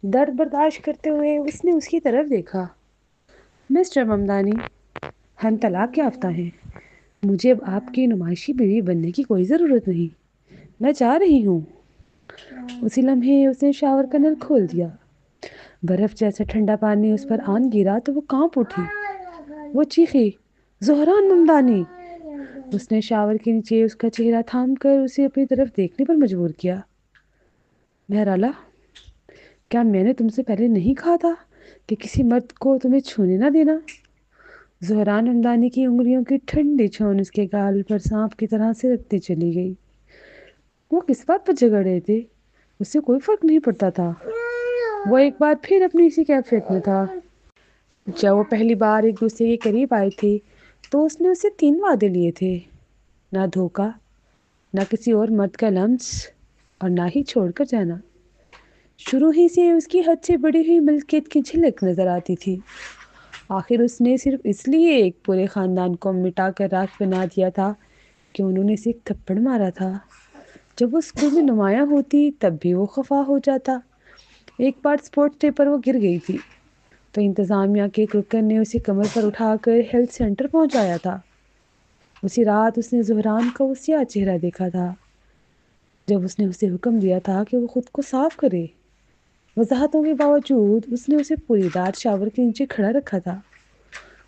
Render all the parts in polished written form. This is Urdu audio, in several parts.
درد برداشت کرتے ہوئے اس نے اس کی طرف دیکھا۔ مسٹر ممدانی، ہم طلاق یافتہ ہیں۔ مجھے اب آپ کی نمائشی بیوی بننے کی کوئی ضرورت نہیں۔ میں چاہ رہی ہوں۔ اسی لمحے اس نے شاور کا نل کھول دیا۔ برف جیسا ٹھنڈا پانی اس پر آن گرا تو وہ کانپ اٹھی۔ وہ چیخی، زہران ممدانی! اس نے شاور کے نیچے اس کا چہرہ تھام کر اسے اپنی طرف دیکھنے پر مجبور کیا۔ بہرحالہ، کیا میں نے تم سے پہلے نہیں کہا تھا کہ کسی مرد کو تمہیں چھونے نہ دینا؟ زہران ممدانی کی انگلیوں کی ٹھنڈی چھون اس کے گال پر سانپ کی طرح سے رکھتی چلی گئی۔ وہ کس بات پر جھگڑ رہے تھے؟ اس سے کوئی فرق نہیں پڑتا تھا۔ وہ ایک بار پھر اپنی اسی کیفیت میں تھا۔ جب وہ پہلی بار ایک دوسرے کے قریب آئے تھے تو اس نے اسے 3 وعدے لیے تھے: نہ دھوکہ، نہ کسی اور مرد کا لمس، اور نہ ہی چھوڑ کر جانا۔ شروع ہی سے اس کی حد سے بڑی ہوئی ملکیت کی جھلک نظر آتی تھی۔ آخر اس نے صرف اس لیے ایک پورے خاندان کو مٹا کر راکھ بنا دیا تھا کہ انہوں نے اسے ایک تھپڑ مارا تھا۔ جب وہ اسکول میں نمایاں ہوتی تب بھی وہ خفا ہو جاتا۔ ایک بار اسپورٹس ڈے پر وہ گر گئی تھی تو انتظامیہ کے ایک رکن نے اسے کمر پر اٹھا کر ہیلتھ سینٹر پہنچایا تھا۔ اسی رات اس نے زہران کا وہ سیاہ چہرہ دیکھا تھا جب اس نے اسے حکم دیا تھا کہ وہ خود کو صاف کرے۔ وضاحتوں کے باوجود اس نے اسے پوری رات شاور کے نیچے کھڑا رکھا تھا۔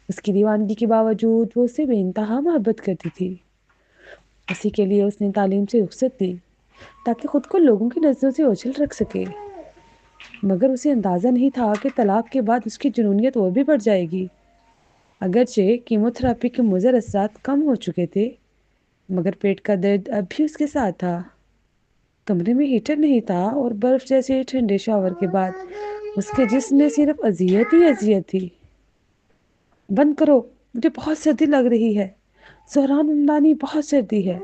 اس کی دیوانگی کے باوجود وہ اسے بے انتہا محبت کرتی تھی۔ اسی کے لیے اس نے تعلیم سے رخصت لی تاکہ خود کو لوگوں کی نظروں سے اوجھل رکھ سکے۔ مگر اسے اندازہ نہیں تھا کہ طلاق کے بعد اس کی جنونیت اور بھی بڑھ جائے گی۔ اگرچہ کیموتھراپی کے مضر اثرات کم ہو چکے تھے، مگر پیٹ کا درد اب بھی اس کے ساتھ تھا۔ کمرے میں ہیٹر نہیں تھا اور برف جیسے ٹھنڈے شاور کے بعد اس کے جسم میں صرف اذیت ہی اذیت تھی۔ بند کرو، مجھے بہت سردی لگ رہی ہے۔ زہران ممدانی، بہت سردی ہے۔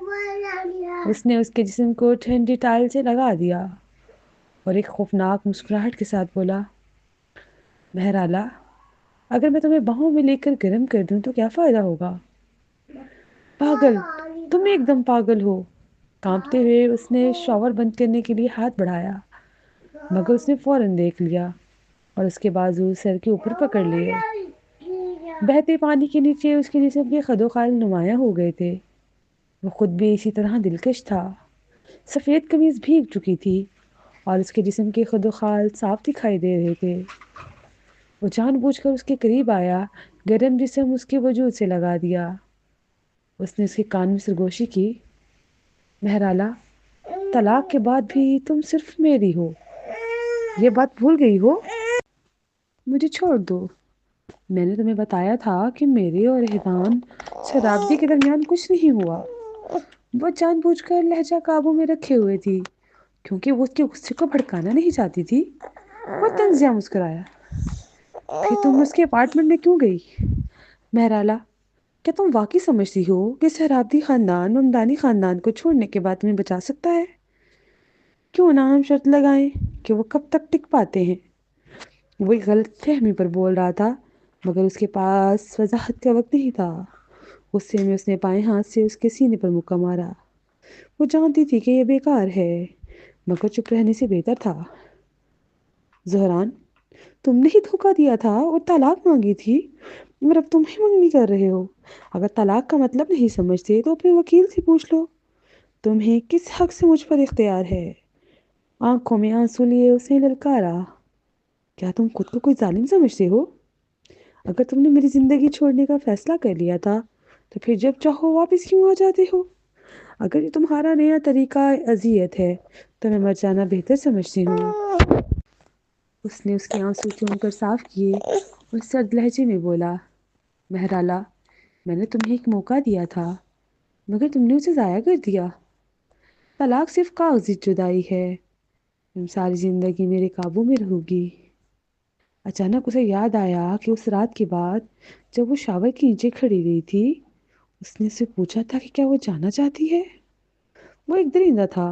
اس نے اس کے جسم کو ٹھنڈی ٹائل سے لگا دیا اور ایک خوفناک مسکراہٹ کے ساتھ بولا، بہرحالہ، اگر میں تمہیں باہوں میں لے کر گرم کر دوں تو کیا فائدہ ہوگا؟ پاگل! تم ایک دم پاگل ہو! کانپتے ہوئے اس نے شاور بند کرنے کے لیے ہاتھ بڑھایا، مگر اس نے فوراً دیکھ لیا اور اس کے بازو سر کے اوپر پکڑ لیے۔ بہتے پانی کے نیچے اس کے جسم کے خد و خال نمایاں ہو گئے تھے۔ وہ خود بھی اسی طرح دلکش تھا۔ سفید قمیض بھیگ چکی تھی اور اس کے جسم کے خد و خال صاف دکھائی دے رہے تھے۔ وہ جان بوجھ کر اس کے قریب آیا، گرم جسم اس کے وجود سے لگا دیا۔ اس نے اس کے کان میں سرگوشی کی، بہرحالہ، طلاق کے بعد بھی تم صرف میری ہو۔ یہ بات بھول گئی ہو؟ مجھے چھوڑ دو۔ میں نے تمہیں بتایا تھا کہ میرے اور احسان شرابدی کے درمیان کچھ نہیں ہوا۔ وہ جان بوجھ کر لہجہ قابو میں رکھے ہوئے تھی کیونکہ وہ اس کے غصے کو بھڑکانا نہیں چاہتی تھی۔ وہ طنزیہ مسکرایا، پھر تم اس کے اپارٹمنٹ میں کیوں گئی؟ بہرحالہ، کیا تم واقعی سمجھتی ہو کہ شرابدی خاندان ممدانی خاندان کو چھوڑنے کے بعد تمہیں بچا سکتا ہے؟ کیوں نہ ہم شرط لگائیں کہ وہ کب تک ٹک پاتے ہیں؟ وہ ایک غلط فہمی پر بول رہا تھا مگر اس کے پاس وضاحت کا وقت نہیں تھا۔ غصے میں اس نے بائیں ہاتھ سے اس کے سینے پر مکہ مارا۔ وہ جانتی تھی کہ یہ بیکار ہے مگر چپ رہنے سے بہتر تھا۔ زہران، تم نے ہی دھوکہ دیا تھا اور طلاق مانگی تھی اور اب تم ہی منگنی کر رہے ہو۔ اگر طلاق کا مطلب نہیں سمجھتے تو اپنے وکیل سے پوچھ لو، تمہیں کس حق سے مجھ پر اختیار ہے؟ آنکھوں میں آنسو لیے اس نے للکارا، کیا تم خود کو کوئی ظالم سمجھتے ہو؟ اگر تم نے میری زندگی چھوڑنے کا فیصلہ کر لیا تھا تو پھر جب چاہو واپس کیوں آ جاتے ہو؟ اگر یہ تمہارا نیا طریقہ اذیت ہے تو میں مر جانا بہتر سمجھتی ہوں۔ اس نے اس کے آنسو چوم کر صاف کیے اور سرد لہجے میں بولا، بہرحالہ، میں نے تمہیں ایک موقع دیا تھا مگر تم نے اسے ضائع کر دیا۔ طلاق صرف کاغذی جدائی ہے، تم ساری زندگی میرے قابو میں رہو گی۔ اچانک اسے یاد آیا کہ اس رات کے بعد جب وہ شاور کے نیچے کھڑی رہی تھی اس نے اسے پوچھا تھا کہ کیا وہ جانا چاہتی ہے۔ وہ ایک درندہ تھا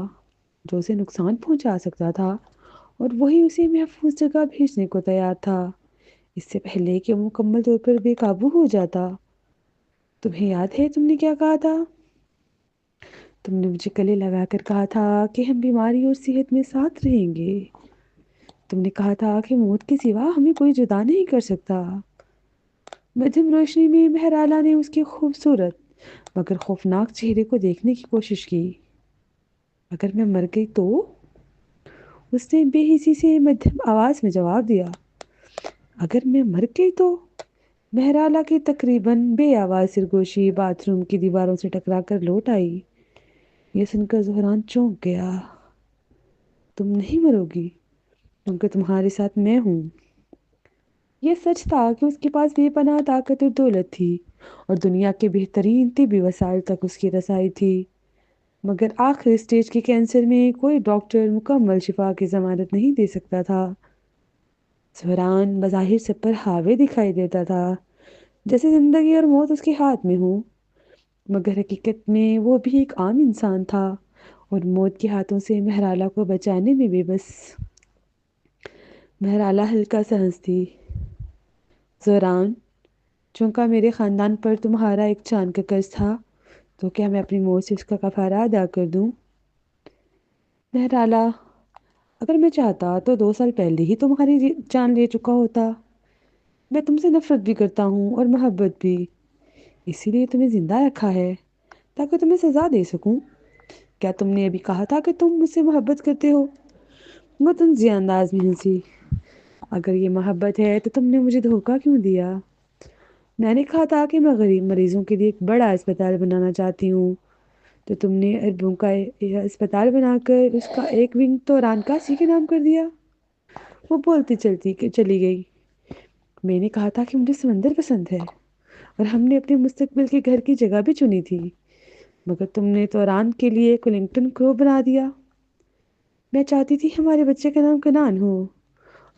جو اسے نقصان پہنچا سکتا تھا اور وہی اسے محفوظ جگہ بھیجنے کو تیار تھا، اس سے پہلے کہ وہ مکمل طور پر بے قابو ہو جاتا۔ تمہیں یاد ہے تم نے کیا کہا تھا؟ تم نے مجھے گلے لگا کر کہا تھا کہ ہم بیماری اور صحت میں ساتھ رہیں گے۔ تم نے کہا تھا کہ موت کے سوا ہمیں کوئی جدا نہیں کر سکتا۔ مدھم روشنی میں مہرالہ نے اس کے خوبصورت مگر خوفناک چہرے کو دیکھنے کی کوشش کی۔ اگر میں مر گئی تو؟ اس نے بے حسی سے مدھم آواز میں جواب دیا۔ اگر میں مر گئی تو؟ مہرالہ کی تقریباً بے آواز سرگوشی باتھ روم کی دیواروں سے ٹکرا کر لوٹ آئی۔ یہ سن کر زہران چونک گیا۔ تم نہیں مرو گی کیونکہ تمہارے ساتھ میں ہوں۔ یہ سچ تھا کہ اس کے پاس بے پناہ طاقت اور دولت تھی اور دنیا کے بہترین طبی وسائل تک اس کی رسائی تھی، مگر آخری سٹیج کے کینسر میں کوئی ڈاکٹر مکمل شفا کی ضمانت نہیں دے سکتا تھا۔ زہران بظاہر سب پر حاوی دکھائی دیتا تھا، جیسے زندگی اور موت اس کے ہاتھ میں ہوں، مگر حقیقت میں وہ بھی ایک عام انسان تھا اور موت کے ہاتھوں سے مہرالہ کو بچانے میں بے بس۔ مہرالہ ہلکا سا ہنسی۔ زہران، چونکہ میرے خاندان پر تمہارا ایک چاند کا قرض تھا تو کیا میں اپنی موت سے اس کا کفارہ ادا کر دوں؟ مہرالہ، اگر میں چاہتا تو 2 سال پہلے ہی تمہاری جان لے چکا ہوتا۔ میں تم سے نفرت بھی کرتا ہوں اور محبت بھی، اسی لیے تمہیں زندہ رکھا ہے تاکہ تمہیں سزا دے سکوں۔ کیا تم نے ابھی کہا تھا کہ تم مجھ سے محبت کرتے ہو؟ وہ طنزیہ انداز میں ہنسی۔ اگر یہ محبت ہے تو تم نے مجھے دھوکہ کیوں دیا؟ میں نے کہا تھا کہ میں غریب مریضوں کے لیے ایک بڑا اسپتال بنانا چاہتی ہوں، تو تم نے اربوں کا اسپتال بنا کر اس کا ایک ونگ تو رانکاسی کے نام کر دیا۔ وہ بولتی چلی گئی۔ میں نے کہا تھا کہ مجھے سمندر پسند ہے اور ہم نے اپنے مستقبل کے گھر کی جگہ بھی چنی تھی، مگر تم نے تو ران کے لیے کولنگٹن کرو بنا دیا۔ میں چاہتی تھی ہمارے بچے کا نام کنان ہو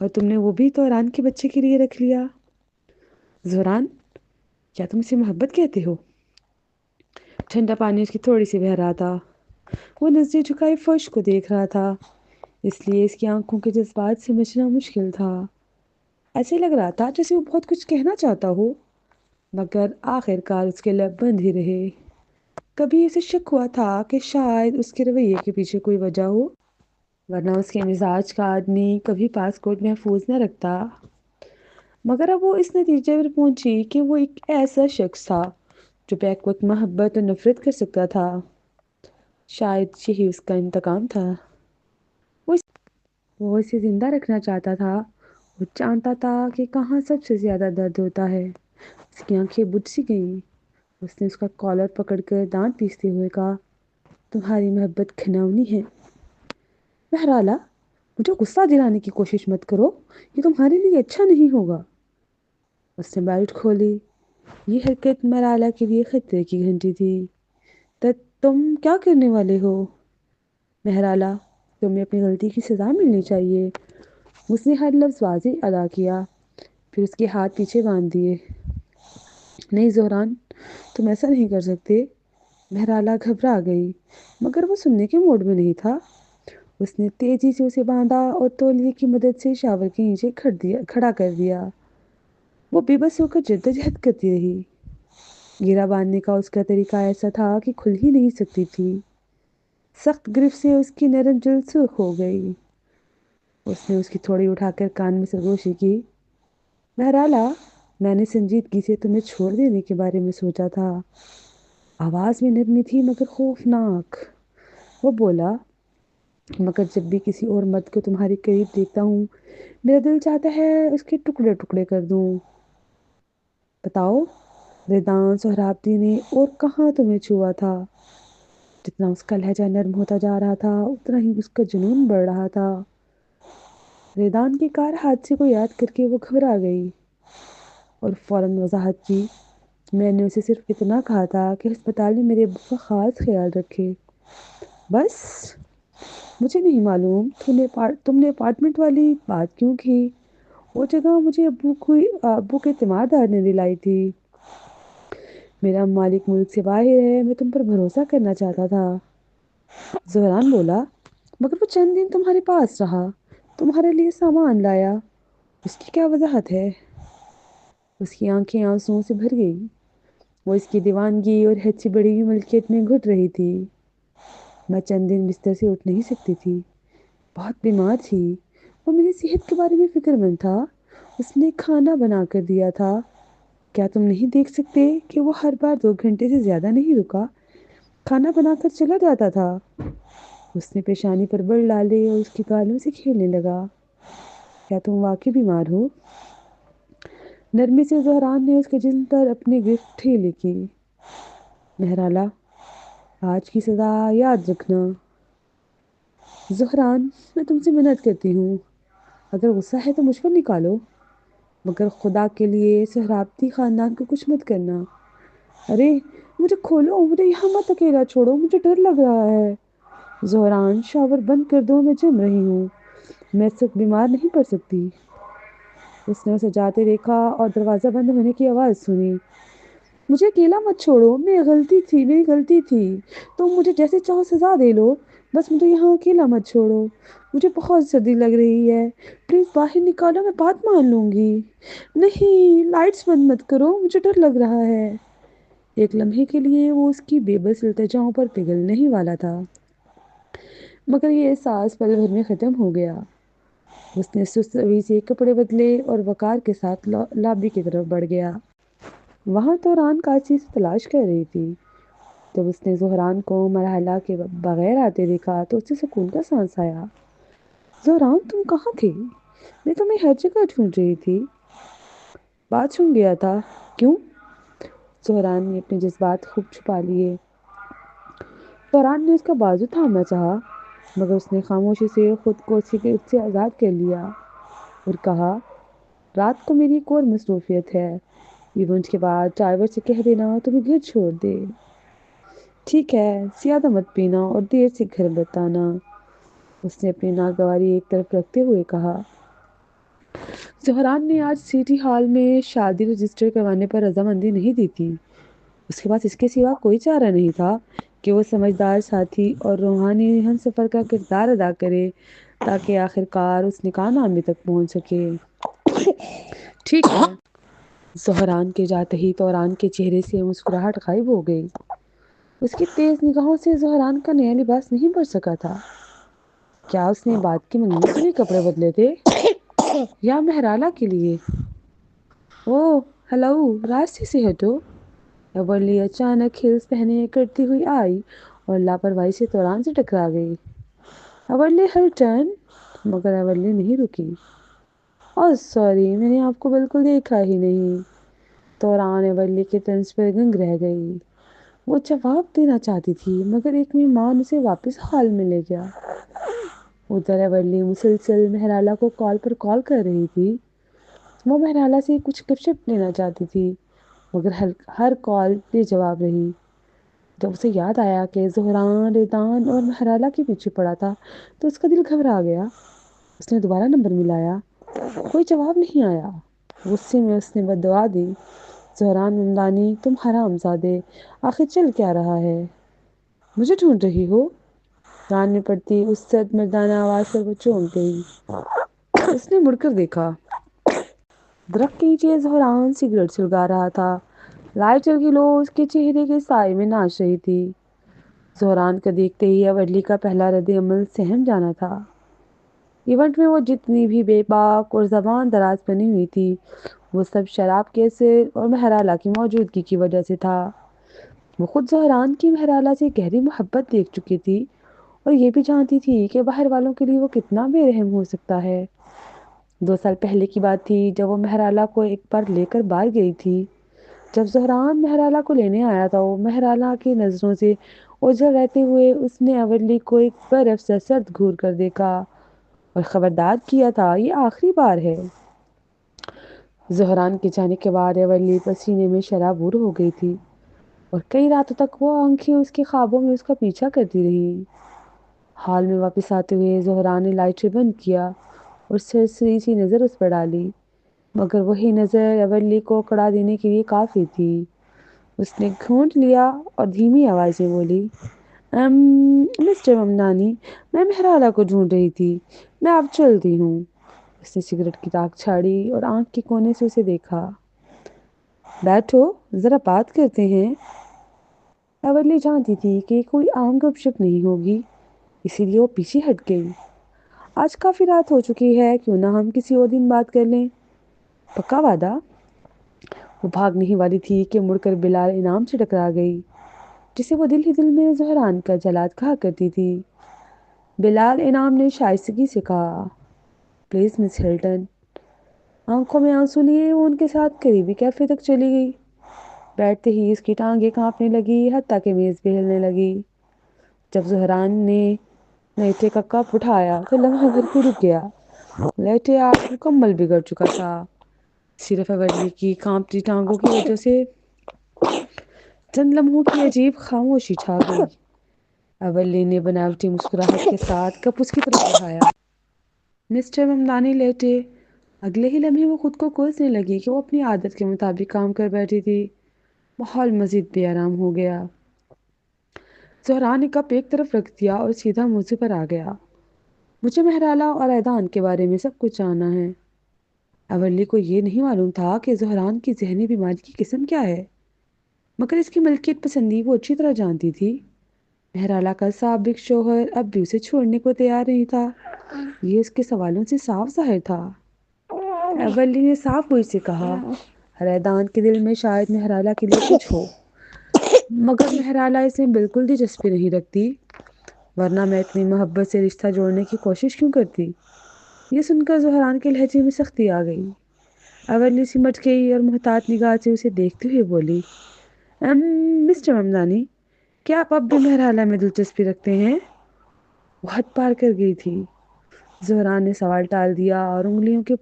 اور تم نے وہ بھی تو ران کے بچے کے لیے رکھ لیا۔ زہران، کیا تم اسے محبت کہتے ہو؟ ٹھنڈا پانی اس کی تھوڑی سی بہہ رہا تھا۔ وہ نظریں جھکائے فرش کو دیکھ رہا تھا، اس لیے اس کی آنکھوں کے جذبات سمجھنا مشکل تھا۔ ایسے لگ رہا تھا جیسے وہ بہت کچھ کہنا چاہتا ہو، مگر آخر کار اس کے لب بند ہی رہے۔ کبھی اسے شک ہوا تھا کہ شاید اس کے رویے کے پیچھے کوئی وجہ ہو، ورنہ اس کے مزاج کا آدمی کبھی پاسپورٹ محفوظ نہ رکھتا۔ مگر اب وہ اس نتیجے پر پہنچی کہ وہ ایک ایسا شخص تھا جو بیک وقت محبت اور نفرت کر سکتا تھا۔ شاید یہی اس کا انتقام تھا۔ وہ اسے زندہ رکھنا چاہتا تھا۔ وہ جانتا تھا کہ کہاں سب سے زیادہ درد ہوتا ہے۔ اس کی آنکھیں بجھ سی گئیں۔ اس نے اس کا کالر پکڑ کر دانت پیستے ہوئے کہا، تمہاری محبت گھناؤنی ہے۔ مہرالہ، مجھے غصہ دلانے کی کوشش مت کرو، یہ تمہارے لیے اچھا نہیں ہوگا۔ اس نے بیلٹ کھولی۔ یہ حرکت مہرالہ کے لیے خطرے کی گھنٹی تھی۔ تم کیا کرنے والے ہو؟ مہرالہ، تمہیں اپنی غلطی کی سزا ملنی چاہیے۔ اس نے ہر لفظ واضح ادا کیا، پھر اس کے ہاتھ پیچھے باندھ دیے۔ نہیں زہران، تم ایسا نہیں کر سکتے۔ مہرالہ گھبرا گئی، مگر وہ سننے کے موڈ میں نہیں تھا۔ اس نے تیزی سے اسے باندھا اور تولیے کی مدد سے شاور کے نیچے کھڑا کر دیا۔ وہ بے بس ہو کر جدوجہد کرتی رہی۔ گھیرا باندھنے کا اس کا طریقہ ایسا تھا کہ کھل ہی نہیں سکتی تھی۔ سخت گرفت سے اس کی نرم جلد سرخ ہو گئی۔ اس نے اس کی تھوڑی اٹھا کر کان میں سرگوشی کی۔ مہرالہ، میں نے سنجیدگی سے تمہیں چھوڑ دینے کے بارے میں سوچا تھا۔ آواز میں نرمی تھی مگر خوفناک۔ وہ بولا، مگر جب بھی کسی اور مرد کو تمہارے قریب دیکھتا ہوں میرا دل چاہتا ہے اس کے ٹکڑے ٹکڑے کر دوں۔ بتاؤ، ریدان سہرابدی نے اور کہاں تمہیں چھوا تھا؟ جتنا اس کا لہجہ نرم ہوتا جا رہا تھا اتنا ہی اس کا جنون بڑھ رہا تھا۔ ریدان کے کار حادثے کو یاد کر کے وہ گھبرا گئی اور فوراً وضاحت کی، میں نے اسے صرف اتنا کہا تھا کہ ہسپتال میں میرے ابو کا خاص خیال رکھے، بس۔ مجھے نہیں معلوم تم نے اپارٹمنٹ والی بات کیوں کی۔ وہ جگہ مجھے ابو کے تیماردار نے دلائی تھی۔ میرا مالک ملک سے باہر ہے، میں تم پر بھروسہ کرنا چاہتا تھا۔ زہران بولا، مگر وہ چند دن تمہارے پاس رہا، تمہارے لیے سامان لایا، اس کی کیا وضاحت ہے؟ اس کی آنکھیں آنسوؤں سے بھر گئی۔ وہ اس کی دیوانگی اور حد سے بڑی ہوئی ملکیت میں گھٹ رہی تھی۔ میں چند دن بستر سے اٹھ نہیں سکتی تھی، بہت بیمار تھی، وہ میری صحت کے بارے میں فکر مند تھا۔ اس نے کھانا بنا کر دیا تھا۔ کیا تم نہیں دیکھ سکتے کہ وہ ہر بار 2 گھنٹے سے زیادہ نہیں رکا؟ کھانا بنا کر چلا جاتا تھا۔ اس نے پیشانی پر بڑ ڈالے اور اس کے گالوں سے کھیلنے لگا۔ کیا تم واقعی بیمار ہو؟ نرمی سے زہران نے اس کے جسم پر اپنی گرفت ڈھیلی کی۔ مہرالہ، آج کی سزا یاد رکھنا۔ زہران، میں تم سے منت کرتی ہوں، اگر غصہ ہے تو مجھ پر نکالو، مگر خدا کے لیے سہرابتی خاندان کو کچھ مت کرنا۔ ارے مجھے کھولو، مجھے یہاں مت اکیلا چھوڑو، مجھے ڈر لگ رہا ہے۔ زہران، شاور بند کر دو، میں جم رہی ہوں، میں اس وقت بیمار نہیں پڑ سکتی۔ اس نے اسے جاتے دیکھا اور دروازہ بند ہونے کی آواز سنی۔ مجھے اکیلا مت چھوڑو، میری غلطی تھی، تم مجھے جیسے چاہو سزا دے لو، بس مجھے یہاں اکیلا مت چھوڑو، مجھے بہت سردی لگ رہی ہے، پلیز باہر نکالو، میں بات مان لوں گی۔ نہیں، لائٹس بند مت کرو، مجھے ڈر لگ رہا ہے۔ ایک لمحے کے لیے وہ اس کی بے بس التجاؤں پر پگھلنے ہی والا تھا، مگر یہ احساس پل بھر میں ختم ہو گیا۔ اس نے سست روی سے کپڑے بدلے اور وقار کے ساتھ لابی کی طرف بڑھ گیا۔ وہاں توران کاچی سے تلاش کر رہی تھی۔ جب اس نے زہران کو مرحلہ کے بغیر آتے دیکھا تو اسے سکون کا سانس آیا۔ زہران، تم کہاں تھی؟ میں تمہیں ہر جگہ ڈھونڈ رہی تھی۔ باتھ روم گیا تھا۔ کیوں؟ زہران نے اپنے جذبات خوب چھپا لیے۔ توران نے اس کا بازو تھامنا چاہا، مگر اس نے خاموشی سے خود کو اس سے آزاد کر لیا اور کہا، رات کو میری ایک اور مصروفیت ہے، ایونٹ کے بعد ڈرائیور سے کہہ دینا تمہیں گھر چھوڑ دے۔ ٹھیک ہے، زیادہ مت پینا اور دیر سے گھر بتانا، اس نے اپنی ناگواری ایک طرف رکھتے ہوئے کہا۔ زہران نے آج سٹی ہال میں شادی رجسٹر کروانے پر رضامندی نہیں دی تھی۔ اس کے پاس اس کے سوا کوئی چارہ نہیں تھا کہ وہ سمجھدار ساتھی اور روحانی ہمسفر کا کردار ادا کرے تاکہ آخر کار اس نکاح نامے تک پہنچ سکے۔ ٹھیک ہے۔ زہران کے جاتے ہی توران کے چہرے سے مسکراہٹ غائب ہو گئی۔ اس کی تیز نگاہوں سے زہران کا نیا لباس نہیں بچ سکا تھا۔ کیا اس نے بات کی منگنی کے لیے کپڑے بدلے تھے یا مہرالہ کے لیے؟ اوہ ہلو، راستے سے ہٹو۔ ایورلی اچانک ہیلز پہنے کرتی ہوئی آئی اور لاپرواہی سے توران سے ٹکرا گئی۔ ایورلی ہر ٹرن، مگر ایورلی نہیں رکی۔ اوہ سوری، میں نے آپ کو بالکل دیکھا ہی نہیں۔ توران ایورلی کے طنز پر دنگ رہ گئی۔ وہ جواب دینا چاہتی تھی مگر ایک مہمان اسے واپس ہال میں لے گیا۔ ادھر ایورلی مسلسل مہرالہ کو کال پر کال کر رہی تھی۔ وہ مہرالہ سے کچھ گپ شپ لینا چاہتی تھی مگر ہر کال بے جواب رہی۔ جب اسے یاد آیا کہ زہران، ریدان اور مہرالہ کے پیچھے پڑا تھا تو اس کا دل گھبرا گیا۔ اس نے دوبارہ نمبر ملایا، کوئی جواب نہیں آیا۔ غصے میں اس نے بددعا دی، زہران ممدانی، تم حرام زادے، آخر چل کیا رہا ہے؟ مجھے ڈھونڈ رہی ہو؟ کان میں پڑتی اس سرد مردانہ آواز پر وہ چونک گئی۔ اس نے مڑ کر دیکھا۔ درخت کے نیچے زہران سگریٹ سلگا رہا تھا۔ لائٹر کی لو اس کے چہرے کے سائے میں ناچ رہی تھی۔ زہران کا دیکھتے ہی ایورلی کا پہلا رد عمل سہم جانا تھا۔ ایونٹ میں وہ جتنی بھی بے باک اور زبان دراز بنی ہوئی تھی وہ سب شراب کے اثر اور مہرالہ کی موجودگی کی وجہ سے تھا۔ وہ خود زہران کی مہرالہ سے گہری محبت دیکھ چکی تھی اور یہ بھی جانتی تھی کہ باہر والوں کے لیے وہ کتنا بے رحم ہو سکتا ہے۔ 2 سال پہلے کی بات تھی جب وہ مہرالہ کو ایک بار لے کر باہر گئی تھی۔ جب زہران مہرالہ کو لینے آیا تھا وہ مہرالہ کی نظروں سے اوجھل رہتے ہوئے اس نے ایورلی کو ایک برف سے سرد گھور کر دیکھا اور خبردار کیا تھا، یہ آخری بار ہے۔ زہران کے جانے کے بعد ایورلی پسینے میں شرابور ہو گئی تھی اور کئی راتوں تک وہ آنکھیں اس کے خوابوں میں اس کا پیچھا کرتی رہی۔ ہال میں واپس آتے ہوئے زہران نے لائٹر بند کیا اور سرسری سی نظر اس پر ڈالی، مگر وہی نظر ایورلی کو کڑا دینے کے لیے کافی تھی۔ اس نے گھونٹ لیا اور دھیمی آواز میں بولی، مسٹر ممدانی، میں مہرالہ کو ڈھونڈ رہی تھی، میں اب چلتی ہوں۔ اس نے سگریٹ کی تاک چھاڑی اور آنکھ کے کونے سے اسے دیکھا۔ بیٹھو، ذرا بات کرتے ہیں۔ ایورلی جانتی تھی کہ کوئی عام گپ شپ نہیں ہوگی، اسی لیے وہ پیچھے ہٹ گئی۔ آج کافی رات ہو چکی ہے، کیوں نہ ہم کسی اور دن بات کر لیں؟ پکا وعدہ؟ وہ بھاگنے ہی والی تھی کہ مڑ کر بلال انعام سے ٹکرا گئی، جسے وہ دل ہی دل میں زہران کا جلاد کہا کرتی تھی۔ بلال، انعام نے شائستگی سے کہا۔ Please miss Hilton. آنکھوں میں آنسو لیے وہ ان کے ساتھ قریبی کیفے تک چلی گئی۔ بیٹھتے ہی اس کی ٹانگیں کانپنے لگی، حتیٰ کہ میز بھی ہلنے لگی۔ جب زہران نے لیٹے کا کپ اٹھایا تو لمحہ بھر کو رک گیا۔ لیٹے آپ مکمل بگڑ چکا تھا، صرف اولی کی کانپتی ٹانگوں کی وجہ سے چند لمحوں کی عجیب خاموشی چھا گئی۔ اولی نے بناوٹی مسکراہٹ کے ساتھ کپ اس کی طرف بڑھایا۔ مسٹر ممدانی لیٹے۔ اگلے ہی لمحے وہ خود کو کوسنے لگی کہ وہ اپنی عادت کے مطابق کام کر بیٹھی تھی۔ ماحول مزید بے آرام ہو گیا۔ زہران نے کپ ایک طرف رکھ دیا اور سیدھا موضوع پر آ گیا۔ مجھے مہرالہ اور ایدان کے بارے میں سب کچھ جاننا ہے۔ اولی کو یہ نہیں معلوم تھا کہ زہران کی ذہنی بیماری کی قسم کیا ہے، مگر اس کی ملکیت پسندی وہ اچھی طرح جانتی تھی۔ مہرالہ کا سابق شوہر اب بھی اسے چھوڑنے کو تیار نہیں تھا، یہ اس کے سوالوں سے صاف ظاہر تھا۔ اولی نے صاف گوئی سے کہا، ایدان کے دل میں شاید مہرالہ کے لیے کچھ ہو، مگر مہرالہ اس میں بالکل دلچسپی نہیں رکھتی، ورنہ میں اتنی محبت سے رشتہ جوڑنے کی کوشش کیوں کرتی؟ یہ سن کر زہران کے لہجے میں سختی آ گئی۔ اولی سمٹ گئی اور محتاط نگاہ سے اسے دیکھتے ہوئے بولی، مسٹر ممدانی، کیا آپ اب بھی مہرالہ میں دلچسپی رکھتے ہیں؟ وہ حد پار کر گئی تھی۔ زہران نے سوال ٹال دیا اور انگلیوں کے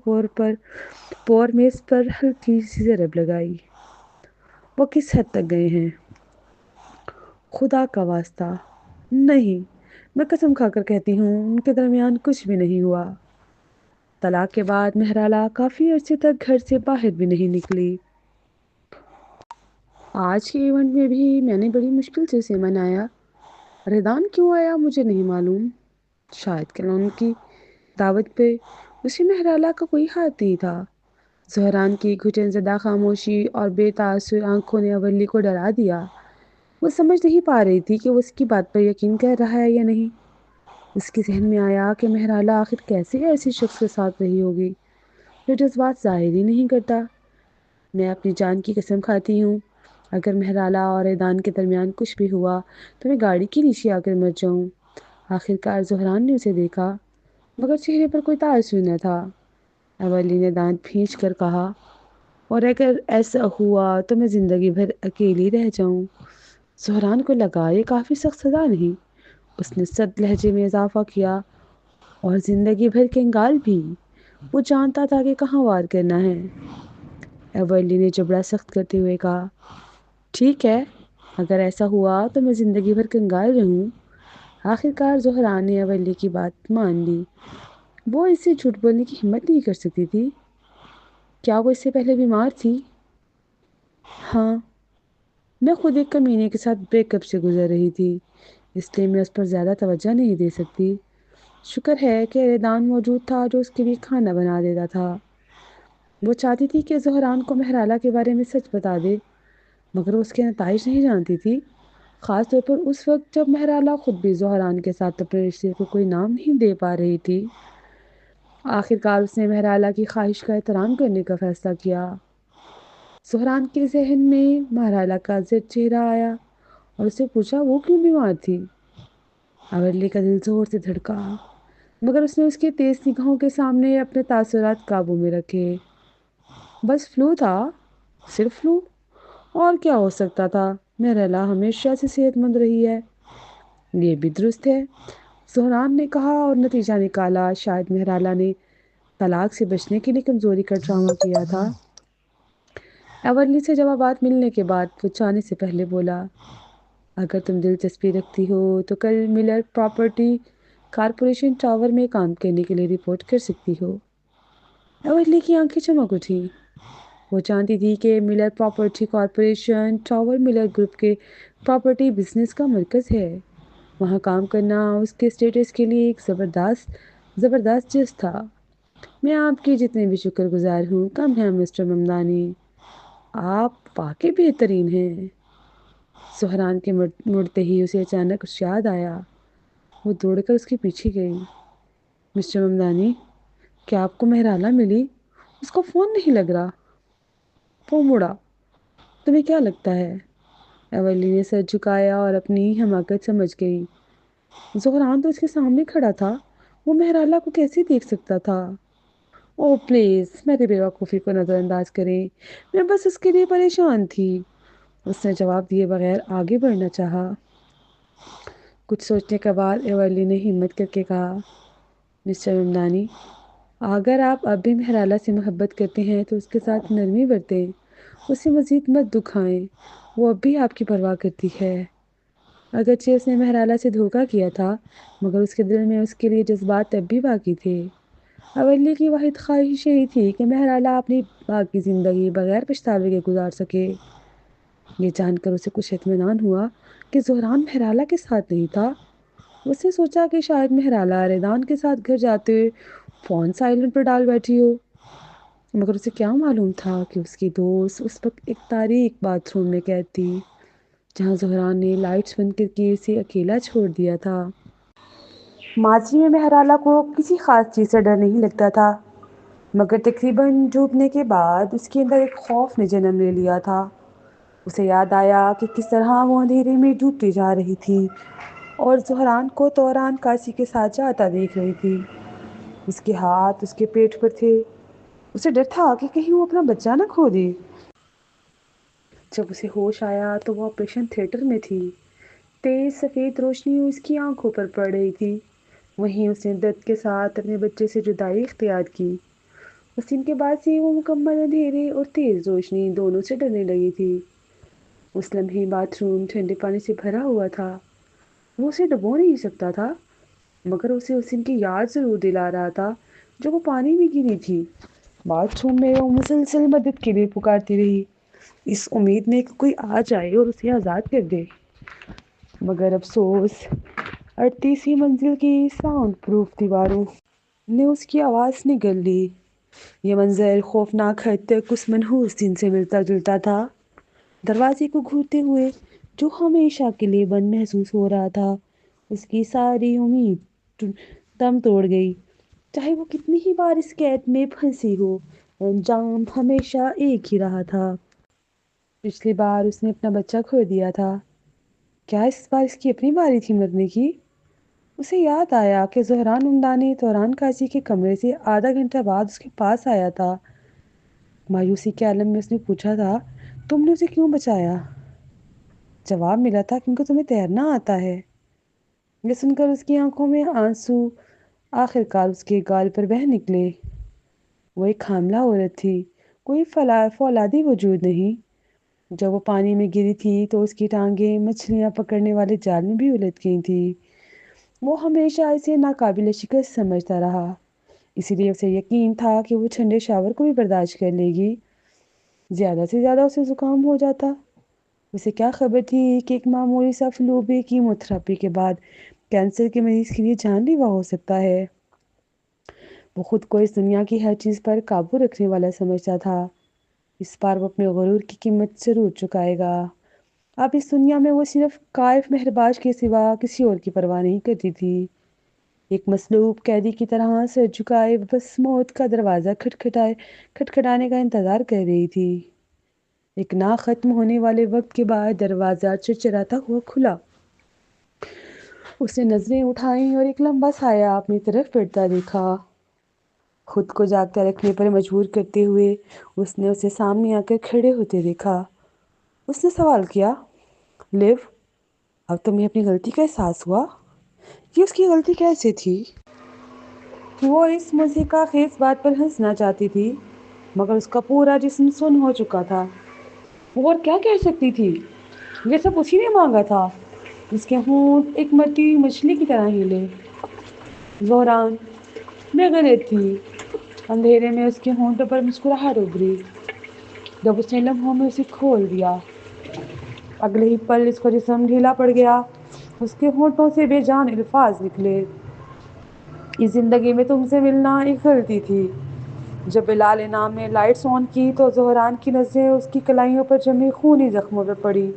پور میز پر ہلکی سی ضرب لگائی۔ وہ کس حد تک گئے ہیں؟ خدا کا واسطہ نہیں، میں قسم کھا کر کہتی ہوں ان کے درمیان کچھ بھی نہیں ہوا۔ طلاق کے بعد مہرالہ کافی عرصے تک گھر سے باہر بھی نہیں نکلی۔ آج کے ایونٹ میں بھی میں نے بڑی مشکل سے اسے منایا۔ ریدان کیوں آیا مجھے نہیں معلوم، شاید کہ ان کی دعوت پہ اسے مہرالہ کا کوئی ہاتھ نہیں تھا۔ زہران کی گھٹن زدہ خاموشی اور بے تاثر آنکھوں نے اولی کو ڈرا دیا۔ وہ سمجھ نہیں پا رہی تھی کہ وہ اس کی بات پر یقین کر رہا ہے یا نہیں۔ اس کے ذہن میں آیا کہ مہرالہ آخر کیسے ایسی شخص کے ساتھ رہی ہوگی جو جذبات ظاہر ہی نہیں کرتا۔ میں اپنی جان کی قسم کھاتی ہوں، اگر مہرالہ اور ایدان کے درمیان کچھ بھی ہوا تو میں گاڑی کے نیچے آ کر مر جاؤں۔ آخرکار زہران نے اسے دیکھا، مگر چہرے پر کوئی تاثر نہ تھا۔ اولی نے دانت بھینچ کر کہا، اور اگر ایسا ہوا تو میں زندگی بھر اکیلی رہ جاؤں۔ زہران کو لگا یہ کافی سخت سزا نہیں۔ اس نے سرد لہجے میں اضافہ کیا، اور زندگی بھر کنگال بھی۔ وہ جانتا تھا کہ کہاں وار کرنا ہے۔ اولی نے جبڑا سخت کرتے ہوئے کہا، ٹھیک ہے، اگر ایسا ہوا تو میں زندگی بھر کنگال رہوں۔ آخرکار زہران نے اولی کی بات مان لی۔ وہ اس سے جھوٹ بولنے کی ہمت نہیں کر سکتی تھی۔ کیا وہ اس سے پہلے بیمار تھی؟ ہاں، میں خود ایک کمینے کے ساتھ بریک اپ سے گزر رہی تھی، اس لیے میں اس پر زیادہ توجہ نہیں دے سکتی۔ شکر ہے کہ ریدان موجود تھا جو اس کے لیے کھانا بنا دیتا تھا۔ وہ چاہتی تھی کہ زہران کو مہرالہ کے بارے میں سچ بتا دے، مگر وہ اس کے نتائج نہیں جانتی تھی، خاص طور پر اس وقت جب مہرالہ خود بھی زہران کے ساتھ اپنے رشتے کو کوئی نام نہیں دے پا رہی تھی۔ آخرکار اس نے مہرالہ کی خواہش کا احترام کرنے کا فیصلہ کیا۔ زہران کے ذہن میں مہرالہ کا زرد چہرہ آیا اور اسے پوچھا وہ کیوں بیمار تھی۔ اولی کا دل زور سے دھڑکا، مگر اس نے اس کے تیز نگاہوں کے سامنے اپنے تاثرات قابو میں رکھے۔ بس فلو تھا، صرف فلو، اور کیا ہو سکتا تھا؟ مہرالہ ہمیشہ سے صحت مند رہی ہے۔ یہ بھی درست ہے، زہران نے کہا اور نتیجہ نکالا شاید مہرالہ نے طلاق سے بچنے کے لیے کمزوری کا ڈرامہ کیا تھا۔ اولی سے جوابات ملنے کے بعد وہ جانے سے پہلے بولا، اگر تم دلچسپی رکھتی ہو تو کل ملر پراپرٹی کارپوریشن ٹاور میں کام کرنے کے لیے رپورٹ کر سکتی ہو۔ اولی کی آنکھیں چمک اٹھی۔ وہ جانتی تھی کہ Miller property corporation tower Miller group کے پراپرٹی بزنس کا مرکز ہے۔ وہاں کام کرنا اس کے اسٹیٹس کے لیے ایک زبردست جس تھا۔ میں آپ کی جتنے بھی شکر گزار ہوں کم ہیں مسٹر ممدانی، آپ واقعی بہترین ہیں۔ زہران کے مڑتے ہی اسے اچانک کچھ یاد آیا۔ وہ دوڑ کر اس کے پیچھے گئی۔ مسٹر ممدانی، کیا آپ کو مہرالہ ملی؟ اس کا فون نہیں لگ رہا۔ وہ مڑا۔ تمہیں کیا لگتا ہے؟ ایولی نے سر جھکایا اور اپنی حماقت سمجھ گئی۔ زہران تو اس کے سامنے کھڑا تھا، وہ مہرالہ کو کیسے دیکھ سکتا تھا؟ اوہ پلیز میری بیوقوفی کو نظر انداز کریں، میں بس اس کے لیے پریشان تھی۔ اس نے جواب دیے بغیر آگے بڑھنا چاہا۔ کچھ سوچنے کے بعد ایولی نے ہمت کر کے کہا، مسٹر ممدانی، اگر آپ اب بھی مہرالہ سے محبت کرتے ہیں تو اس کے ساتھ نرمی برتیں، اسے مزید مت دکھائیں، وہ اب بھی آپ کی پرواہ کرتی ہے۔ اگرچہ اس نے مہرالہ سے دھوکہ کیا تھا، مگر اس کے دل میں اس کے لیے جذبات تب بھی باقی تھے۔ اولی کی واحد خواہش یہی تھی کہ مہرالہ اپنی باقی زندگی بغیر پچھتاوے کے گزار سکے۔ یہ جان کر اسے کچھ اطمینان ہوا کہ زہران مہرالہ کے ساتھ نہیں تھا۔ اس نے سوچا کہ شاید مہرالہ ریدان کے ساتھ گھر جاتے ہوئے فون سائلنٹ پر ڈال بیٹھی ہو، مگر اسے کیا معلوم تھا کہ اس کی دوست اس وقت ایک تاریک باتھ روم میں قید تھی، جہاں زہران نے لائٹس بند کر کے اسے اکیلا چھوڑ دیا تھا۔ ماضی میں مہرالہ کو کسی خاص چیز سے ڈر نہیں لگتا تھا، مگر تقریباً ڈوبنے کے بعد اس کے اندر ایک خوف نے جنم لے لیا تھا۔ اسے یاد آیا کہ کس طرح وہ اندھیرے میں ڈوبتی جا رہی تھی اور زہران کو توران کاسی کے ساتھ جاتا دیکھ رہی تھی۔ اس کے ہاتھ اس کے پیٹ پر تھے۔ اسے ڈر تھا کہ کہیں وہ اپنا بچہ نہ کھو دے۔ جب اسے ہوش آیا تو وہ آپریشن تھیٹر میں تھی۔ تیز سفید روشنی اس کی آنکھوں پر پڑ رہی تھی۔ وہیں اس نے درد کے ساتھ اپنے بچے سے جدائی اختیار کی۔ اس دن کے بعد سے وہ مکمل اندھیرے اور تیز روشنی دونوں سے ڈرنے لگی تھی۔ اس لمحے باتھ روم ٹھنڈے پانی سے بھرا ہوا تھا۔ وہ اسے ڈبو نہیں سکتا تھا، مگر اسے اس دن کی یاد ضرور دلا رہا تھا جو وہ پانی میں گری تھی۔ باتھ روم میں وہ مسلسل مدد کے لیے پکارتی رہی، اس امید میں کہ کوئی آ جائے اور اسے آزاد کر دے، مگر افسوس 38ویں منزل کی ساؤنڈ پروف دیواروں نے اس کی آواز نگل لی۔ یہ منظر خوفناک حد تک اس منحوس دن سے ملتا جلتا تھا۔ دروازے کو گھورتے ہوئے جو ہمیشہ کے لیے بند محسوس ہو رہا تھا، اس کی ساری امید دم توڑ گئی۔ چاہے وہ کتنی ہی بار اس قید میں پھنسی ہو، انجام ہمیشہ ایک ہی رہا تھا۔ پچھلی بار اس نے اپنا بچہ کھو دیا تھا، کیا اس بار اس کی اپنی باری تھی مرنے کی؟ اسے یاد آیا کہ زہران ممدانی توران کاسی کے کمرے سے آدھا گھنٹہ بعد اس کے پاس آیا تھا۔ مایوسی کے عالم میں اس نے پوچھا تھا، تم نے اسے کیوں بچایا؟ جواب ملا تھا، کیونکہ تمہیں تیرنا آتا ہے۔ یہ سن کر اس کی آنکھوں میں آنسو آخر کار اس کے گال پر بہہ نکلے۔ وہ ایک حاملہ عورت تھی، کوئی فولادی وجود نہیں۔ جب وہ پانی میں گری تھی تو اس کی ٹانگیں مچھلیاں پکڑنے والے جال میں بھی الجھ گئی تھیں۔ وہ ہمیشہ اسے ناقابل شکست سمجھتا رہا، اسی لیے اسے یقین تھا کہ وہ ٹھنڈے شاور کو بھی برداشت کر لے گی۔ زیادہ سے زیادہ اسے زکام ہو جاتا۔ اسے کیا خبر تھی کہ ایک معمولی سا فلو بے کیموتھراپی کے بعد کینسر کے مریض کے لیے جان لیوا ہو سکتا ہے۔ وہ خود کو اس دنیا کی ہر چیز پر قابو رکھنے والا سمجھتا تھا۔ اس بار وہ اپنے غرور کی قیمت ضرور چکائے گا۔ اب اس دنیا میں وہ صرف کائف مہرباز کے سوا کسی اور کی پرواہ نہیں کرتی تھی۔ ایک مصلوب قیدی کی طرح سر جھکائے بس موت کا دروازہ کھٹکھٹانے کا انتظار کر رہی تھی۔ ایک نہ ختم ہونے والے وقت کے بعد دروازہ چرچراتا ہوا کھلا۔ اس نے نظریں اٹھائیں اور ایک لمبا سایہ اپنی طرف بڑھتا دیکھا۔ خود کو جاگتا رکھنے پر مجبور کرتے ہوئے اس نے اسے سامنے آ کر کھڑے ہوتے دیکھا۔ اس نے سوال کیا، لیو، اب تمہیں اپنی غلطی کا احساس ہوا؟ یہ اس کی غلطی کیسے تھی؟ وہ اس مضحکہ خیز بات پر ہنسنا چاہتی تھی، مگر اس کا پورا جسم سن ہو چکا تھا۔ وہ اور کیا کہہ سکتی تھی؟ یہ سب اسی نے مانگا تھا۔ اس کے ہونٹ ایک مرتی ہوئی مچھلی کی طرح ہلے۔ زہران، میں غلط تھی۔ اندھیرے میں اس کے ہونٹوں پر مسکراہٹ ابھری جب اس نے لمحوں میں اسے کھول دیا۔ اگلے ہی پل اس کا جسم ڈھیلا پڑ گیا۔ اس کے ہونٹوں سے بے جان الفاظ نکلے، اس زندگی میں تم سے ملنا ایک غلطی تھی۔ جب بلال انعام نے لائٹس آن کی تو زہران کی نظریں اس کی کلائیوں پر جمے خونی زخموں پر پڑی۔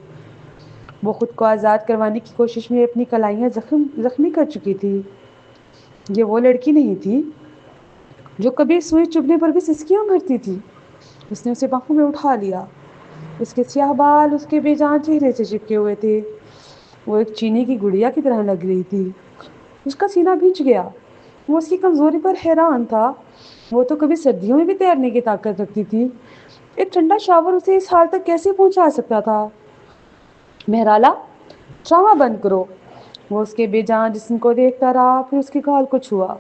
وہ خود کو آزاد کروانے کی کوشش میں اپنی کلائیاں زخمی کر چکی تھی۔ یہ وہ لڑکی نہیں تھی جو کبھی سوئی چبھنے پر بھی سسکیاں بھرتی تھی۔ اس نے اسے باہوں میں اٹھا لیا۔ اس کے سیاہ بال اس کے بے جان چہرے سے چپکے ہوئے تھے۔ وہ ایک چینی کی گڑیا کی طرح لگ رہی تھی۔ اس کا سینہ بھینچ گیا۔ وہ اس کی کمزوری پر حیران تھا۔ وہ تو کبھی سردیوں میں بھی تیرنے کی طاقت رکھتی تھی۔ ایک ٹھنڈا شاور اسے اس حال تک کیسے پہنچا سکتا تھا؟ مہرالا، ڈرامہ بند کرو۔ وہ اس کے بے جان جسم کو دیکھتا رہا، پھر اس کے گال کو چھوا۔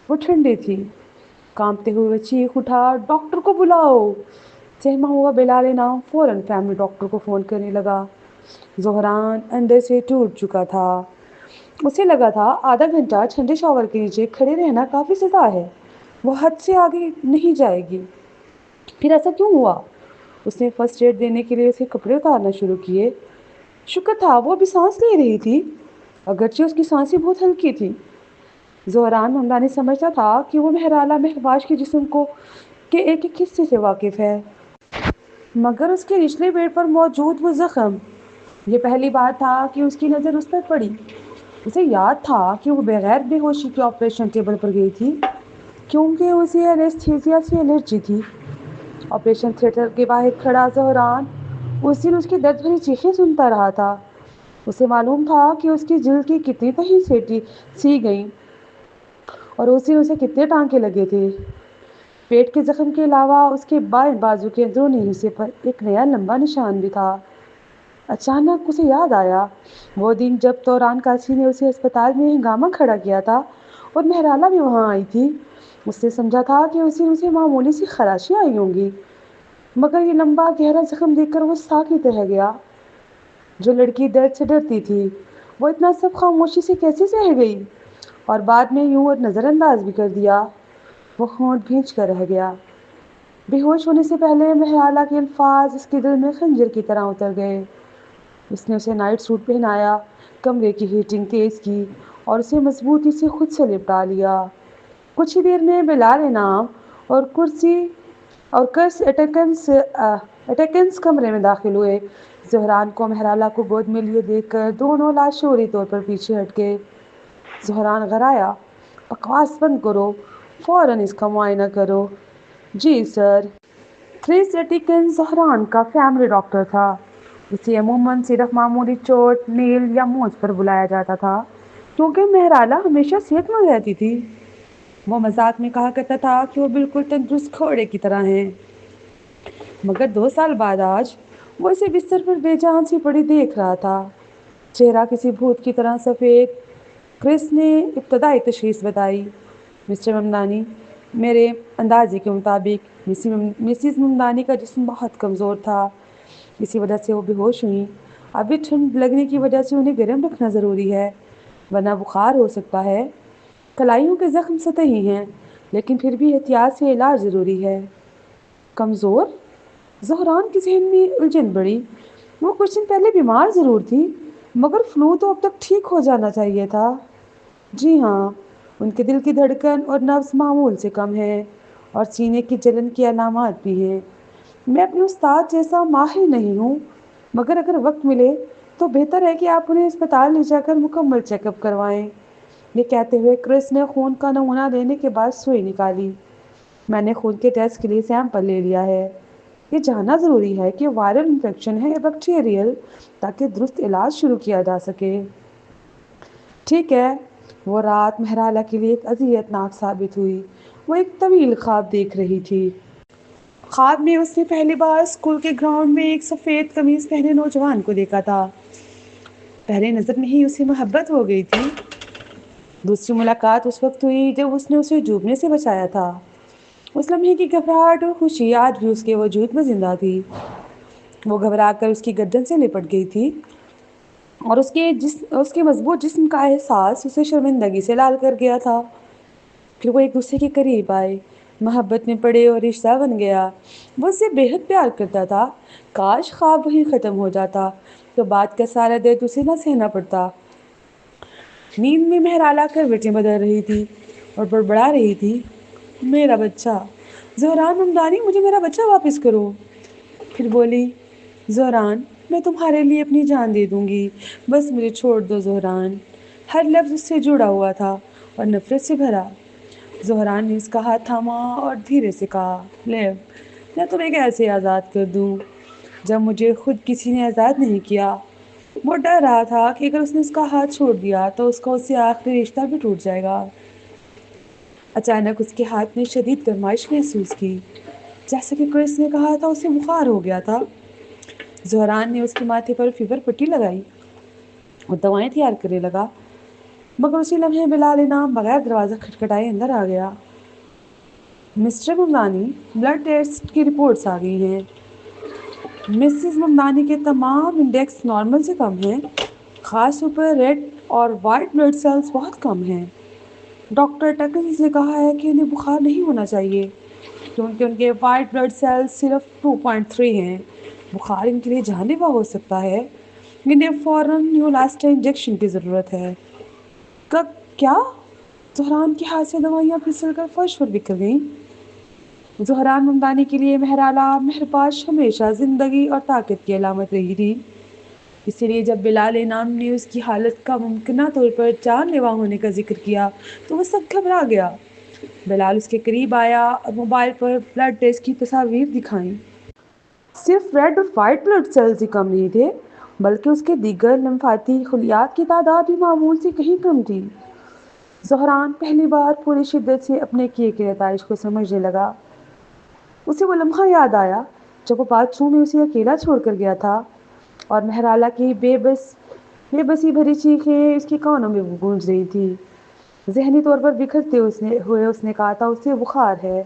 وہ ٹھنڈی تھی۔ کانپتے ہوئے چیخ اٹھا، ڈاکٹر کو بلاؤ۔ سہما ہوا بلال انعام فوراً فیملی ڈاکٹر کو فون کرنے لگا۔ زہران اندر سے ٹوٹ چکا تھا۔ اسے لگا تھا آدھا گھنٹہ ٹھنڈے شاور کے نیچے کھڑے رہنا کافی سزا ہے، وہ حد سے آگے نہیں جائے گی۔ پھر ایسا کیوں ہوا؟ اس نے فرسٹ ایڈ دینے کے لیے اسے کپڑے اتارنا شروع کیے۔ شکر تھا وہ ابھی سانس لے رہی تھی، اگرچہ اس کی سانسیں بہت ہلکی تھی۔ زہران ممدانی سمجھتا تھا کہ وہ مہرالہ مہرباش کے جسم کے ایک ایک حصے سے واقف ہے، مگر اس کے نچلے پیٹ پر موجود وہ زخم، یہ پہلی بار تھا کہ اس کی نظر اس پر پڑی۔ اسے یاد تھا کہ وہ بغیر بے ہوشی کے آپریشن ٹیبل پر گئی تھی، کیونکہ اسے اینستھیزیا سے الرجی تھی۔ آپریشن تھیٹر کے باہر کھڑا زہران اس دن اس کی درد بھری چیخیں سنتا رہا تھا۔ اسے معلوم تھا کہ اس کی جلد کی کتنی تہیں سی گئیں اور اس دن اسے کتنے ٹانکے لگے تھے۔ پیٹ کے زخم کے علاوہ اس کے بائیں بازو کے اندرونی حصے پر ایک نیا لمبا نشان بھی تھا۔ اچانک اسے یاد آیا وہ دن جب توران کاسی نے اسے اسپتال میں ہنگامہ کھڑا کیا تھا اور مہرالہ بھی وہاں آئی تھی۔ اس نے سمجھا تھا کہ اس دن اسے معمولی سی خراشی آئی ہوں گی، مگر یہ لمبا گہرا زخم دیکھ کر وہ ساکت رہ گیا۔ جو لڑکی درد سے ڈرتی تھی وہ اتنا سب خاموشی سے کیسے سہ گئی اور بعد میں یوں اور نظر انداز بھی کر دیا؟ وہ ہونٹ بھینچ کر رہ گیا۔ بے ہوش ہونے سے پہلے مہرالہ کے الفاظ اس کے دل میں خنجر کی طرح اتر گئے۔ اس نے اسے نائٹ سوٹ پہنایا، کمرے کی ہیٹنگ تیز کی اور اسے مضبوطی سے خود سے لپٹا لیا۔ کچھ ہی دیر میں بلال انعام اور کرس ایٹکنز کمرے میں داخل ہوئے۔ زہران کو مہرالہ کو گود میں لیے دیکھ کر دونوں لاشعوری طور پر پیچھے ہٹ گئے۔ زہران غرایا، بکواس بند کرو، فوراً اس کا معائنہ کرو۔ جی سر۔ کرس ایٹکنز زہران کا فیملی ڈاکٹر تھا۔ اسے عموماً صرف معمولی چوٹ، نیل یا موچ پر بلایا جاتا تھا، کیونکہ مہرالہ ہمیشہ صحت مند رہتی تھی۔ وہ مذاق میں کہا کرتا تھا کہ وہ بالکل تندرست گھوڑے کی طرح ہیں، مگر 2 سال بعد آج وہ اسے بستر پر بے جان سی پڑی دیکھ رہا تھا، چہرہ کسی بھوت کی طرح سفید۔ کرس نے ابتدائی تشخیص بتائی۔ مسٹر ممدانی، میرے اندازے کے مطابق مسز ممدانی کا جسم بہت کمزور تھا، اسی وجہ سے وہ بے ہوش ہوئیں۔ ابھی ٹھنڈ لگنے کی وجہ سے انہیں گرم رکھنا ضروری ہے، ورنہ بخار ہو سکتا ہے۔ کلائیوں کے زخم سطحی ہیں، لیکن پھر بھی احتیاط سے علاج ضروری ہے۔ کمزور؟ زہران کے ذہن میں الجھن بڑھی۔ وہ کچھ دن پہلے بیمار ضرور تھی، مگر فلو تو اب تک ٹھیک ہو جانا چاہیے تھا۔ جی ہاں، ان کے دل کی دھڑکن اور نبض معمول سے کم ہے اور سینے کی جلن کی علامات بھی ہیں۔ میں اپنے استاد جیسا ماہر نہیں ہوں، مگر اگر وقت ملے تو بہتر ہے کہ آپ انہیں اسپتال لے جا کر مکمل چیک اپ کروائیں۔ یہ کہتے ہوئے کرس نے خون کا نمونہ لینے کے بعد سوئی نکالی۔ میں نے خون کے ٹیسٹ کے لیے سیمپل لے لیا ہے۔ یہ جاننا ضروری ہے کہ وائرل انفیکشن ہے یا بیکٹیریل، تاکہ درست علاج شروع کیا جا سکے۔ ٹھیک ہے۔ وہ رات مہرالہ کے لیے ایک اذیت ناک ثابت ہوئی۔ وہ ایک طویل خواب دیکھ رہی تھی۔ خواب میں اس نے پہلی بار اسکول کے گراؤنڈ میں ایک سفید قمیض پہنے نوجوان کو دیکھا تھا۔ پہلے نظر میں ہی اسے محبت ہو گئی تھی۔ دوسری ملاقات اس وقت ہوئی جب اس نے اسے ڈوبنے سے بچایا تھا۔ اس لمحے کی گھبراہٹ اور خوشی آج بھی اس کے وجود میں زندہ تھی۔ وہ گھبرا کر اس کی گردن سے لپٹ گئی تھی اور اس کے مضبوط جسم کا احساس اسے شرمندگی سے لال کر گیا تھا۔ پھر وہ ایک دوسرے کے قریب آئے، محبت میں پڑے اور رشتہ بن گیا۔ وہ اسے بے حد پیار کرتا تھا۔ کاش خواب وہیں ختم ہو جاتا تو بات کا سارا درد اسے نہ سہنا پڑتا۔ نیند میں مہرالہ کروٹیں بدل رہی تھی اور بڑبڑا رہی تھی، میرا بچہ، زہران ممدانی، مجھے میرا بچہ واپس کرو۔ پھر بولی، زہران، میں تمہارے لیے اپنی جان دے دوں گی، بس مجھے چھوڑ دو زہران۔ ہر لفظ اس سے جڑا ہوا تھا اور نفرت سے بھرا۔ زہران نے اس کا ہاتھ تھاما اور دھیرے سے کہا، لیو، میں تمہیں کیسے آزاد کر دوں جب مجھے خود کسی نے آزاد نہیں کیا؟ وہ ڈر رہا تھا کہ اگر اس نے اس کا ہاتھ چھوڑ دیا تو اس کا اس سے آخری رشتہ بھی ٹوٹ جائے گا۔ اچانک اس کے ہاتھ میں شدید گرمائش محسوس کی، جیسا کہ کرس نے کہا تھا اسے بخار ہو گیا تھا۔ زہران نے اس کے ماتھے پر فیور پٹی لگائی اور دوائیں تیار کرنے لگا، مگر اسی لمحے بلال انعام بغیر دروازہ کھٹکھٹائے اندر آ گیا۔ مسٹر ممدانی، بلڈ ٹیسٹ کی رپورٹس آ گئی ہیں۔ مسز ممدانی کے تمام انڈیکس نارمل سے کم ہیں، خاص طور پر ریڈ اور وائٹ بلڈ سیلز بہت کم ہیں۔ ڈاکٹر ٹکنز نے کہا ہے کہ انہیں بخار نہیں ہونا چاہیے کیونکہ ان کے وائٹ بلڈ سیلز صرف 2.3 ہیں۔ بخار ان کے لیے جان لیوا ہو سکتا ہے۔ انہیں فوراً نیولاسٹا انجیکشن کی ضرورت ہے۔ کیا؟ زہران کے ہاتھ سے دوائیاں پھسل کر فرش پر بکھر گئیں۔ زہران ممدانی کے لیے مہرالہ مہرباش ہمیشہ زندگی اور طاقت کی علامت رہی تھی، اسی لیے جب بلال انعام نے اس کی حالت کا ممکنہ طور پر جان لیوا ہونے کا ذکر کیا تو وہ سب گھبرا گیا۔ بلال اس کے قریب آیا اور موبائل پر بلڈ ٹیسٹ کی تصاویر دکھائیں۔ صرف ریڈ اور وائٹ بلڈ سیلز ہی کم نہیں تھے بلکہ اس کے دیگر لمفاتی خلیات کی تعداد بھی معمول سے کہیں کم تھی۔ زہران پہلی بار پوری شدت سے اپنے کیے کے نتائج کو سمجھنے لگا۔ اسے وہ لمحہ یاد آیا جب وہ باتھ روم میں اسے اکیلا چھوڑ کر گیا تھا اور مہرالہ کی بے بسی بھری چیخیں اس کے کانوں میں گونج رہی تھی۔ ذہنی طور پر بکھرتے ہوئے اس نے کہا تھا اسے بخار ہے،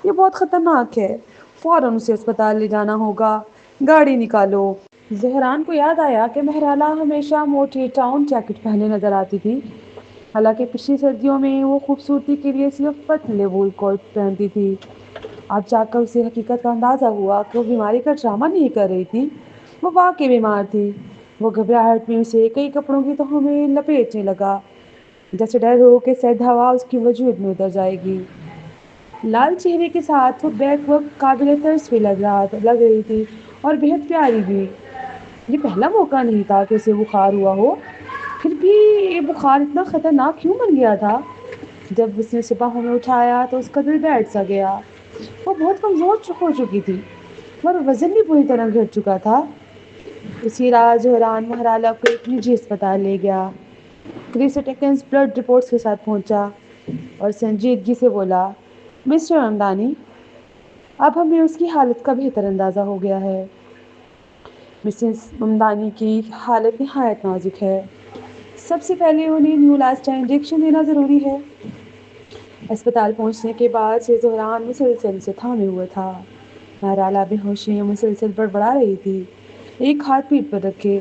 یہ بہت خطرناک ہے، فوراً اسے اسپتال لے جانا ہوگا، گاڑی نکالو۔ زہران کو یاد آیا کہ مہرالہ ہمیشہ موٹی ٹاؤن جیکٹ پہنے نظر آتی تھی، حالانکہ پچھلی سردیوں میں وہ خوبصورتی کے لیے صرف پتلے وول کوٹ پہنتی تھی۔ اب جا کر اسے حقیقت کا اندازہ ہوا کہ وہ بیماری کا ڈرامہ نہیں کر رہی تھی، وہ واقعی بیمار تھی۔ وہ گھبراہٹ میں اسے کئی کپڑوں کی تہوں میں لپیٹنے لگا، جیسے ڈر ہو کہ سرد ہوا اس کی وجود میں اتر جائے گی۔ لال چہرے کے ساتھ وہ بیک وقت قابل ترس بھی لگ رہی تھی اور بہت پیاری بھی۔ یہ پہلا موقع نہیں تھا کہ اسے بخار ہوا ہو، پھر بھی یہ بخار اتنا خطرناک کیوں بن گیا تھا؟ جب اس نے اسے باہوں میں اٹھایا تو اس کا دل بیٹھ سا گیا۔ وہ بہت کمزور ہو چکی تھی اور وزن بھی پوری طرح گھٹ چکا تھا۔ اسی رات زہران مہرالہ کو ایک نجی اسپتال لے گیا۔ کرس ٹکنز بلڈ رپورٹس کے ساتھ پہنچا اور سنجیدگی سے بولا، مسٹر ممدانی، اب ہمیں اس کی حالت کا بہتر اندازہ ہو گیا ہے۔ مسز ممدانی کی حالت نہایت نازک ہے، سب سے پہلے انہیں نیولاسٹا انجیکشن دینا ضروری ہے۔ اسپتال پہنچنے کے بعد سے زہران مسلسل سے تھامے ہوئے تھا۔ مہرالہ بے ہوشی میں مسلسل بڑبڑا رہی تھی، ایک ہاتھ پیٹھ پر رکھے،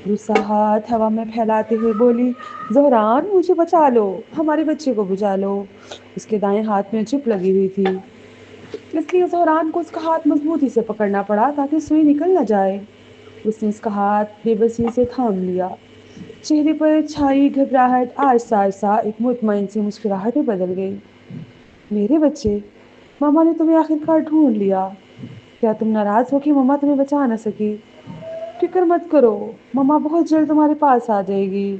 دوسرا ہاتھ ہوا میں پھیلاتے ہوئے بولی، زہران، مجھے بچا لو، ہمارے بچے کو بچا لو۔ اس کے دائیں ہاتھ میں چپ لگی ہوئی تھی، اس لیے زہران کو اس کا ہاتھ مضبوطی سے پکڑنا پڑا تاکہ سوئی نکل نہ جائے۔ اس نے اس کا ہاتھ بے بسی سے تھام لیا۔ چہرے پر چھائی گھبراہٹ آہستہ آہستہ ایک مطمئن سی مسکراہٹ میں بدل گئی۔ میرے بچے، ماما نے تمہیں آخرکار ڈھونڈ لیا۔ کیا تم ناراض ہو کہ ماما تمہیں بچا نہ سکی؟ فکر مت کرو، ماما بہت جلد تمہارے پاس آ جائے گی۔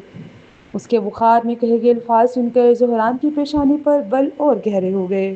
اس کے بخار میں کہے گئے الفاظ سن کر زہران کی پیشانی پر بل اور گہرے ہو گئے۔